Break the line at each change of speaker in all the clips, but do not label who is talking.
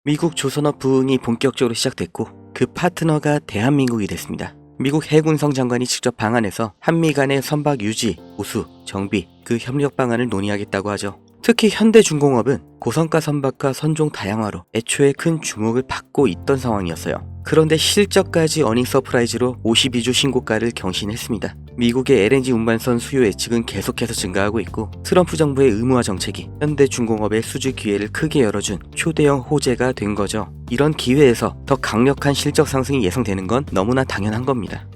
미국 조선업 부흥이 본격적으로 시작됐고 그 파트너가 대한민국이 됐습니다. 미국 해군성 장관이 직접 방한해서 한미 간의 선박 유지, 보수, 정비, 그 협력 방안을 논의하겠다고 하죠. 특히 현대중공업은 고성가 선박과 선종 다양화로 애초에 큰 주목을 받고 있던 상황이었어요. 그런데 실적까지 어닝 서프라이즈로 52주 신고가를 경신했습니다. 미국의 LNG 운반선 수요 예측은 계속해서 증가하고 있고 트럼프 정부의 의무화 정책이 현대중공업의 수주 기회를 크게 열어준 초대형 호재가 된 거죠. 이런 기회에서 더 강력한 실적 상승이 예상되는 건 너무나 당연한 겁니다.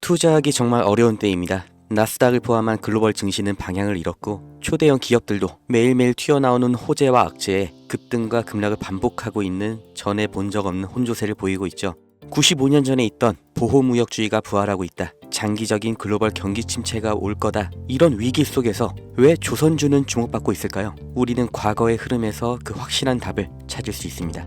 투자하기 정말 어려운 때입니다. 나스닥을 포함한 글로벌 증시는 방향을 잃었고 초대형 기업들도 매일매일 튀어나오는 호재와 악재에 급등과 급락을 반복하고 있는 전에 본 적 없는 혼조세를 보이고 있죠. 95년 전에 있던 보호무역주의가 부활하고 있다. 장기적인 글로벌 경기 침체가 올 거다. 이런 위기 속에서 왜 조선주는 주목받고 있을까요? 우리는 과거의 흐름에서 그 확실한 답을 찾을 수 있습니다.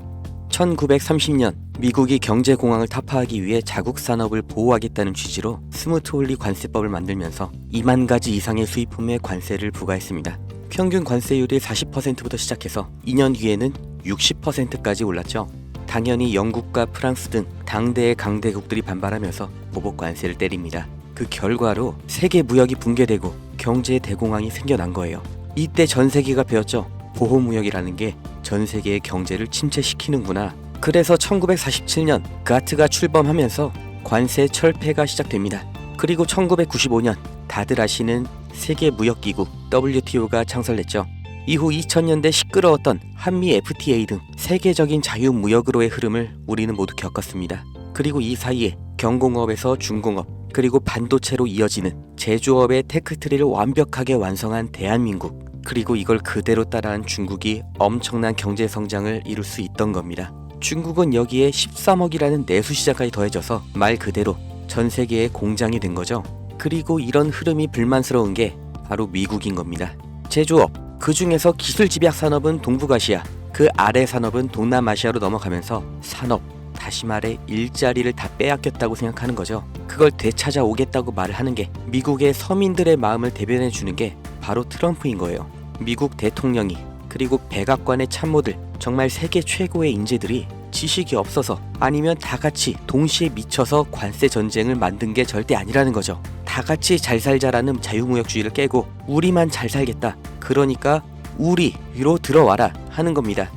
1930년 미국이 경제공황을 타파하기 위해 자국 산업을 보호하겠다는 취지로 스무트홀리 관세법을 만들면서 2만 가지 이상의 수입품에 관세를 부과했습니다. 평균 관세율이 40%부터 시작해서 2년 뒤에는 60%까지 올랐죠. 당연히 영국과 프랑스 등 당대의 강대국들이 반발하면서 보복 관세를 때립니다. 그 결과로 세계 무역이 붕괴되고 경제의 대공황이 생겨난 거예요. 이때 전 세계가 배웠죠. 보호무역이라는 게 전 세계의 경제를 침체시키는구나. 그래서 1947년 가트가 출범하면서 관세 철폐가 시작됩니다. 그리고 1995년 다들 아시는 세계무역기구 WTO가 창설됐죠. 이후 2000년대 시끄러웠던 한미 FTA 등 세계적인 자유무역으로의 흐름을 우리는 모두 겪었습니다. 그리고 이 사이에 경공업에서 중공업, 그리고 반도체로 이어지는 제조업의 테크트리를 완벽하게 완성한 대한민국, 그리고 이걸 그대로 따라한 중국이 엄청난 경제 성장을 이룰 수 있던 겁니다. 중국은 여기에 13억이라는 내수 시장까지 더해져서 말 그대로 전 세계의 공장이 된 거죠. 그리고 이런 흐름이 불만스러운 게 바로 미국인 겁니다. 제조업, 그 중에서 기술 집약 산업은 동북아시아, 그 아래 산업은 동남아시아로 넘어가면서 산업, 다시 말해 일자리를 다 빼앗겼다고 생각하는 거죠. 그걸 되찾아오겠다고 말을 하는 게 미국의 서민들의 마음을 대변해 주는 게 바로 트럼프인 거예요. 미국 대통령이, 그리고 백악관의 참모들, 정말 세계 최고의 인재들이 지식이 없어서 아니면 다 같이 동시에 미쳐서 관세 전쟁을 만든 게 절대 아니라는 거죠. 다 같이 잘 살자라는 자유무역주의를 깨고 우리만 잘 살겠다, 그러니까 우리로 들어와라 하는 겁니다.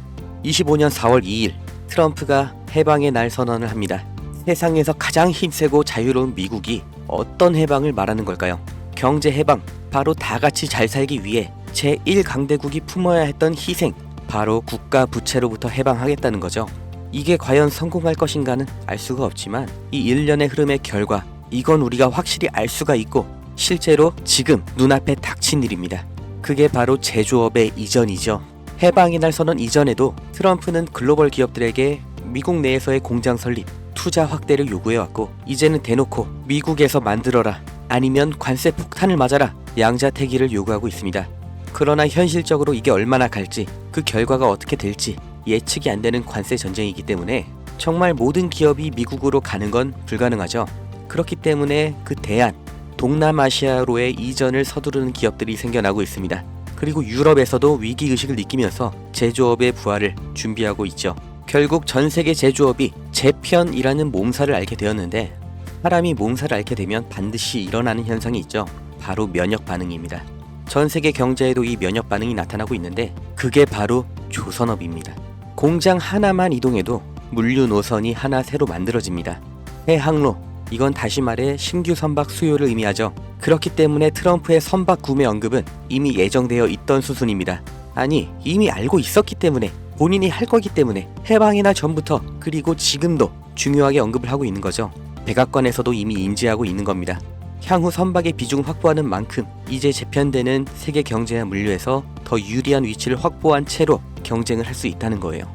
25년 4월 2일 트럼프가 해방의 날 선언을 합니다. 세상에서 가장 힘세고 자유로운 미국이 어떤 해방을 말하는 걸까요? 경제 해방, 바로 다 같이 잘 살기 위해 제1강대국이 품어야 했던 희생, 바로 국가 부채로부터 해방하겠다는 거죠. 이게 과연 성공할 것인가는 알 수가 없지만 이 일련의 흐름의 결과, 이건 우리가 확실히 알 수가 있고 실제로 지금 눈앞에 닥친 일입니다. 그게 바로 제조업의 이전이죠. 해방의 날 선언 이전에도 트럼프는 글로벌 기업들에게 미국 내에서의 공장 설립, 투자 확대를 요구해왔고 이제는 대놓고 미국에서 만들어라, 아니면 관세 폭탄을 맞아라, 양자택일을 요구하고 있습니다. 그러나 현실적으로 이게 얼마나 갈지, 그 결과가 어떻게 될지 예측이 안 되는 관세 전쟁이기 때문에 정말 모든 기업이 미국으로 가는 건 불가능하죠. 그렇기 때문에 그 대안, 동남아시아로의 이전을 서두르는 기업들이 생겨나고 있습니다. 그리고 유럽에서도 위기의식을 느끼면서 제조업의 부활을 준비하고 있죠. 결국 전 세계 제조업이 재편이라는 몸살을 앓게 되었는데, 사람이 몸살을 앓게 되면 반드시 일어나는 현상이 있죠. 바로 면역 반응입니다. 전 세계 경제에도 이 면역 반응이 나타나고 있는데 그게 바로 조선업입니다. 공장 하나만 이동해도 물류 노선이 하나 새로 만들어집니다. 해항로, 이건 다시 말해 신규 선박 수요를 의미하죠. 그렇기 때문에 트럼프의 선박 구매 언급은 이미 예정되어 있던 수순입니다. 아니, 이미 알고 있었기 때문에, 본인이 할 거기 때문에 해방의 날 전부터, 그리고 지금도 중요하게 언급을 하고 있는 거죠. 백악관에서도 이미 인지하고 있는 겁니다. 향후 선박의 비중 확보하는 만큼 이제 재편되는 세계 경제와 물류에서 더 유리한 위치를 확보한 채로 경쟁을 할 수 있다는 거예요.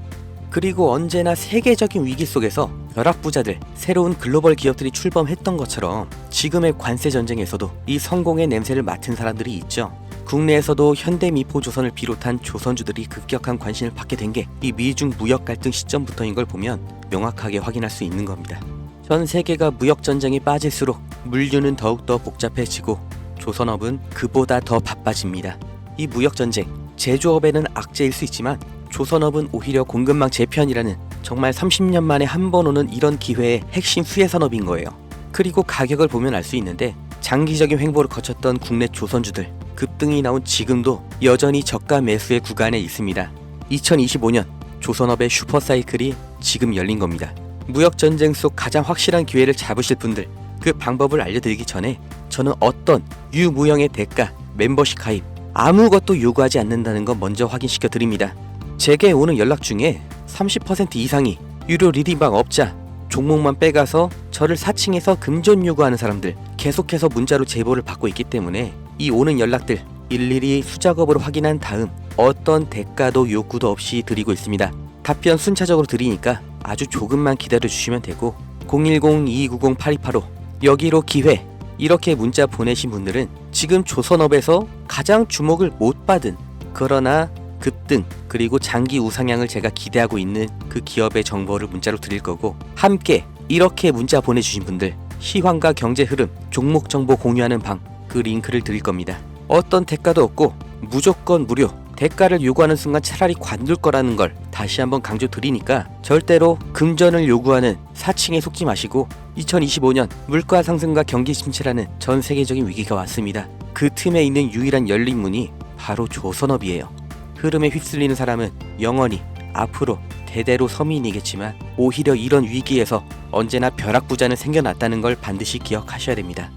그리고 언제나 세계적인 위기 속에서 벼락부자들, 새로운 글로벌 기업들이 출범했던 것처럼 지금의 관세 전쟁에서도 이 성공의 냄새를 맡은 사람들이 있죠. 국내에서도 현대미포조선을 비롯한 조선주들이 급격한 관심을 받게 된 게 이 미중 무역 갈등 시점부터인 걸 보면 명확하게 확인할 수 있는 겁니다. 전 세계가 무역 전쟁에 빠질수록 물류는 더욱더 복잡해지고 조선업은 그보다 더 바빠집니다. 이 무역전쟁, 제조업에는 악재일 수 있지만 조선업은 오히려 공급망 재편이라는 정말 30년 만에 한 번 오는 이런 기회의 핵심 수혜산업인 거예요. 그리고 가격을 보면 알 수 있는데 장기적인 횡보를 거쳤던 국내 조선주들 급등이 나온 지금도 여전히 저가 매수의 구간에 있습니다. 2025년 조선업의 슈퍼사이클이 지금 열린 겁니다. 무역전쟁 속 가장 확실한 기회를 잡으실 분들, 그 방법을 알려드리기 전에 저는 어떤 유무형의 대가, 멤버십 가입 아무것도 요구하지 않는다는 거 먼저 확인시켜 드립니다. 제게 오는 연락 중에 30% 이상이 유료 리딩방 업자, 종목만 빼가서 저를 사칭해서 금전 요구하는 사람들 계속해서 문자로 제보를 받고 있기 때문에 이 오는 연락들 일일이 수작업으로 확인한 다음 어떤 대가도 요구도 없이 드리고 있습니다. 답변 순차적으로 드리니까 아주 조금만 기다려 주시면 되고 010-2290-8285 여기로 기회 이렇게 문자 보내신 분들은 지금 조선업에서 가장 주목을 못 받은 그러나 급등 그리고 장기 우상향을 제가 기대하고 있는 그 기업의 정보를 문자로 드릴 거고 함께 이렇게 문자 보내주신 분들 시황과 경제 흐름, 종목 정보 공유하는 방 그 링크를 드릴 겁니다. 어떤 대가도 없고 무조건 무료 대가를 요구하는 순간 차라리 관둘 거라는 걸 다시 한번 강조 드리니까 절대로 금전을 요구하는 사칭에 속지 마시고 2025년 물가 상승과 경기 침체라는 전 세계적인 위기가 왔습니다. 그 틈에 있는 유일한 열린 문이 바로 조선업이에요. 흐름에 휩쓸리는 사람은 영원히 앞으로 대대로 서민이겠지만 오히려 이런 위기에서 언제나 벼락부자는 생겨났다는 걸 반드시 기억하셔야 됩니다.